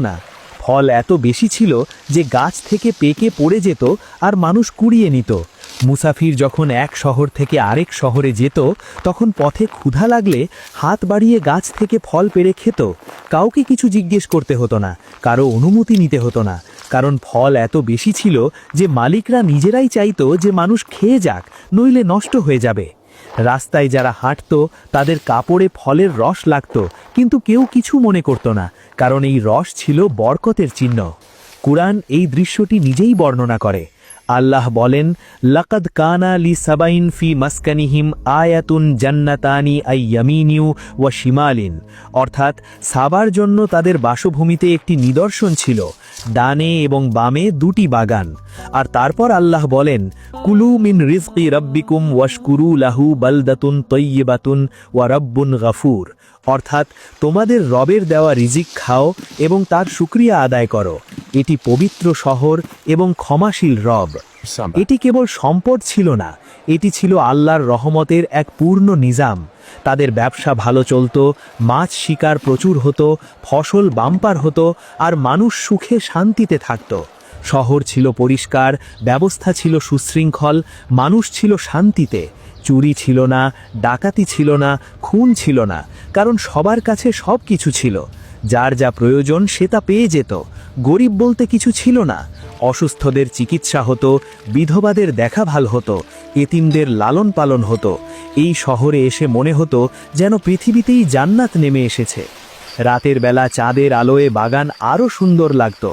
না। ফল এত বেশি ছিল যে গাছ থেকে পেকে পড়ে যেত আর মানুষ কুড়িয়ে নিত। মুসাফির যখন এক শহর থেকে আরেক শহরে যেত, তখন পথে ক্ষুধা লাগলে হাত বাড়িয়ে গাছ থেকে ফল পেড়ে খেত। কাউকে কিছু জিজ্ঞেস করতে হতো না, কারো অনুমতি নিতে হতো না, কারণ ফল এত বেশি ছিল যে মালিকরা নিজেরাই চাইতো যে মানুষ খেয়ে যাক, নইলে নষ্ট হয়ে যাবে। রাস্তায় যারা হাঁটত তাদের কাপড়ে ফলের রস লাগত, কিন্তু কেউ কিছু মনে করত না, কারণ এই রস ছিল বরকতের চিহ্ন। কুরআন এই দৃশ্যটি নিজেই বর্ণনা করে। আল্লাহ বলেন, লাকাদ কানা লি সাবাইন ফি মাসকানিহিম আয়াতুন জান্নাতানি আই ইয়ামিনিউ ওয়া শিমালিন। অর্থাৎ সাবার জন্য তাদের বাসভূমিতে একটি নিদর্শন ছিল, ডানে এবং বামে দুটি বাগান। আর তারপর আল্লাহ বলেন, কুলু মিন রিজকি রাব্বিকুম ওয়াশকুরু লাহু বালদাতুন তয়্যিবাতুন ওয়া রাব্বুন গাফুর। অর্থাৎ তোমাদের রবের দেওয়া রিজিক খাও এবং তার শুকরিয়া আদায় করো। এটি পবিত্র শহর এবং ক্ষমাশীল রব। এটি কেবল সম্পদ ছিল না, এটি ছিল আল্লাহর রহমতের এক পূর্ণ নিজাম। তাদের ব্যবসা ভালো চলত, মাছ শিকার প্রচুর হতো, ফসল বাম্পার হতো, আর মানুষ সুখে শান্তিতে থাকত। শহর ছিল পরিষ্কার, ব্যবস্থা ছিল সুশৃঙ্খল, মানুষ ছিল শান্তিতে। চুরি ছিল না, ডাকাতি ছিল না, খুন ছিল না, কারণ সবার কাছে সব কিছু ছিল। যার যা প্রয়োজন সে তা পেয়ে যেত। গরিব বলতে কিছু ছিল না। অসুস্থদের চিকিৎসা হতো, বিধবাদের দেখাভাল হতো, এতিমদের লালন পালন হতো। এই শহরে এসে মনে হতো যেন পৃথিবীতেই জান্নাত নেমে এসেছে। রাতের বেলা চাঁদের আলোয় বাগান আরও সুন্দর লাগত।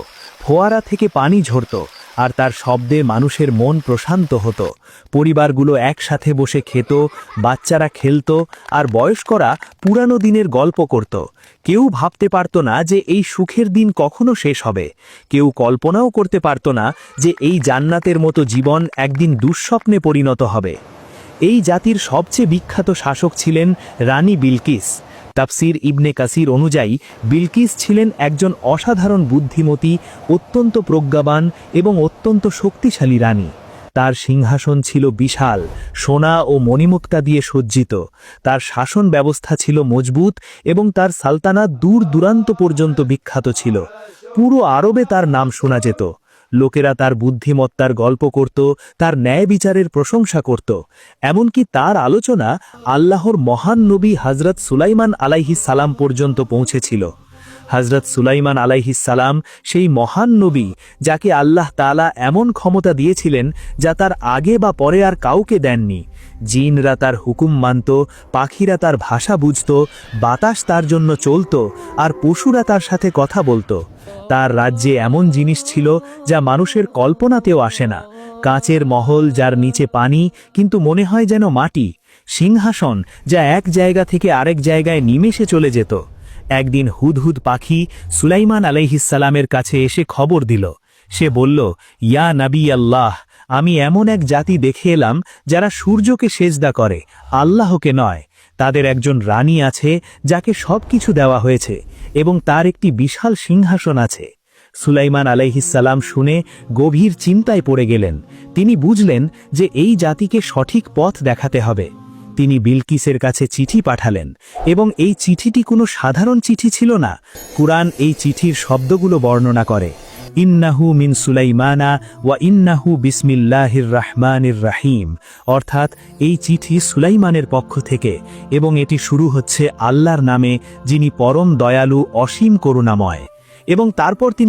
ফোয়ারা থেকে পানি ঝরত, আর তার শব্দে মানুষের মন প্রশান্ত হতো। পরিবারগুলো একসাথে বসে খেত, বাচ্চারা খেলত, আর বয়স্করা পুরানো দিনের গল্প করত। কেউ ভাবতে পারত না যে এই সুখের দিন কখনো শেষ হবে। কেউ কল্পনাও করতে পারত না যে এই জান্নাতের মতো জীবন একদিন দুঃস্বপ্নে পরিণত হবে। এই জাতির সবচেয়ে বিখ্যাত শাসক ছিলেন রানী বিলকিস। তাফসির ইবনে কাসির অনুযায়ী বিলকিস ছিলেন একজন অসাধারণ বুদ্ধিমতী, অত্যন্ত প্রজ্ঞাবান এবং অত্যন্ত শক্তিশালী রানী। তার সিংহাসন ছিল বিশাল, সোনা ও মণিমুক্তা দিয়ে সজ্জিত। তার শাসন ব্যবস্থা ছিল মজবুত এবং তার সালতানাত দূর দূরান্ত পর্যন্ত বিখ্যাত ছিল। পুরো আরবে তার নাম শোনা যেত। লোকেরা তার বুদ্ধিমত্তার গল্প করত, তার ন্যায় বিচারের প্রশংসা করত। এমনকি তার আলোচনা আল্লাহর মহান নবী হযরত সুলাইমান আলাইহিস সালাম পর্যন্ত পৌঁছেছিল। হযরত সুলাইমান আলাইহিস সালাম সেই মহান নবী যাকে আল্লাহ তাআলা এমন ক্ষমতা দিয়েছিলেন যা তার আগে বা পরে আর কাউকে দেননি। জিনরা তার হুকুম মানত, পাখিরা তার ভাষা বুঝত, বাতাস তার জন্য চলত, আর পশুরা তার সাথে কথা বলত। তার রাজ্যে এমন জিনিস ছিল যা মানুষের কল্পনাতেও আসে না। কাঁচের মহল যার নিচে পানি কিন্তু মনে হয় যেন মাটি, সিংহাসন যা এক জায়গা থেকে আরেক জায়গায় নিমেষে চলে যেত। একদিন হুদহুদ পাখি সুলাইমান আলাইহিস সালামের কাছে এসে খবর দিল। সে বলল, ইয়া নবী আল্লাহ, আমি এমন এক জাতি দেখে এলাম যারা সূর্যকে সেজদা করে, আল্লাহকে নয়। তাদের একজন রানী আছে যাকে সবকিছু দেওয়া হয়েছে এবং তার একটি বিশাল সিংহাসন আছে। সুলাইমান আলাইহিস সালাম শুনে গভীর চিন্তায় পড়ে গেলেন। তিনি বুঝলেন যে এই জাতিকে সঠিক পথ দেখাতে হবে। তিনি বিলকিসের কাছে চিঠি পাঠালেন এবং এই চিঠিটি কোনো সাধারণ চিঠি ছিল না। কুরআন এই চিঠির শব্দগুলো বর্ণনা করে, ইন্নাহু মিন সুলাইমানা ওয়া ইন্নাহু বিসমিল্লাহির রহমানির রহিম। অর্থাৎ এই চিঠি সুলাইমানের পক্ষ থেকে এবং এটি শুরু হচ্ছে আল্লাহর নামে, যিনি পরম দয়ালু, অসীম করুণাময়। এবং তারপর তিনি